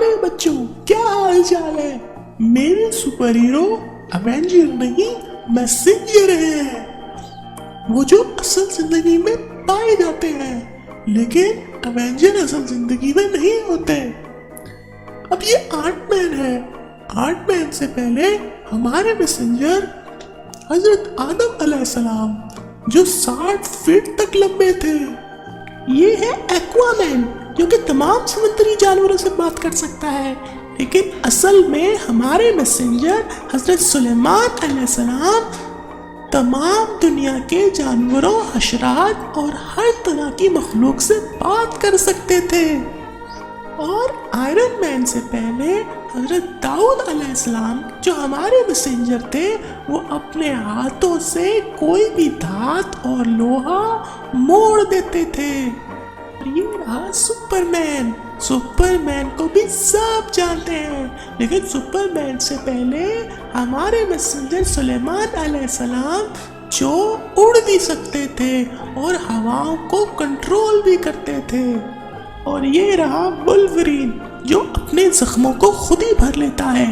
प्यारे बच्चों, क्या हाल चाल है। मेरे सुपर हीरो अवेंजर नहीं मैसेंजर है, वो जो असल जिंदगी में पाए जाते हैं, लेकिन अवेंजर असल जिंदगी में नहीं होते। अब ये आर्टमैन है। आर्टमैन से पहले हमारे मैसेंजर हजरत आदम अलैहिस्सलाम, जो 60 फीट तक लंबे थे। ये है एक्वामैन, जो कि तमाम समुद्री जानवरों से बात कर सकता है, लेकिन असल में हमारे मैसेंजर हजरत सुलेमान अलैहिस्सलाम तमाम दुनिया के जानवरों, हशरात और हर तरह की मखलूक से बात कर सकते थे। और आयरन मैन से पहले हजरत दाऊद अलैहिस्सलाम, जो हमारे मैसेंजर थे, वो अपने हाथों से कोई भी धात और लोहा मोड़ देते थे। और ये रहा सुपरमैन। सुपरमैन को भी सब जानते हैं, लेकिन सुपरमैन से पहले हमारे मैसेंजर सुलेमान अलैहिस्सलाम, जो उड़ भी सकते थे और हवाओं को कंट्रोल भी करते थे। और ये रहा वुल्वरीन, जो अपने जख्मों को खुद ही भर लेता है,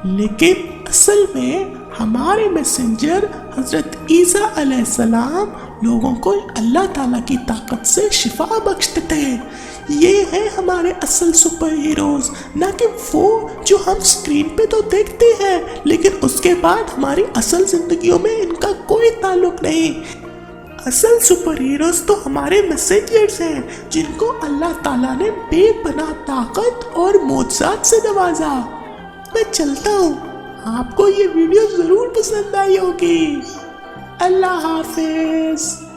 लेकिन असल में हमारे मैसेंजर हजरत ईसा अलैहिस्सलाम लोगों को अल्लाह ताला की ताकत से शिफा बख्शते थे। ये है हमारे असल सुपर हीरोज, ना कि वो जो हम स्क्रीन पे तो देखते हैं, लेकिन उसके बाद हमारी असल जिंदगियों में इनका कोई ताल्लुक नहीं। असल सुपर हीरोज तो हमारे मैसेंजर्स हैं, जिनको अल्लाह ताला ने बेपनाह ताकत और मोजज़ात से नवाजा। मैं चलता हूँ, आपको ये वीडियो जरूर पसंद आई होगी। अल्लाह हाफिज।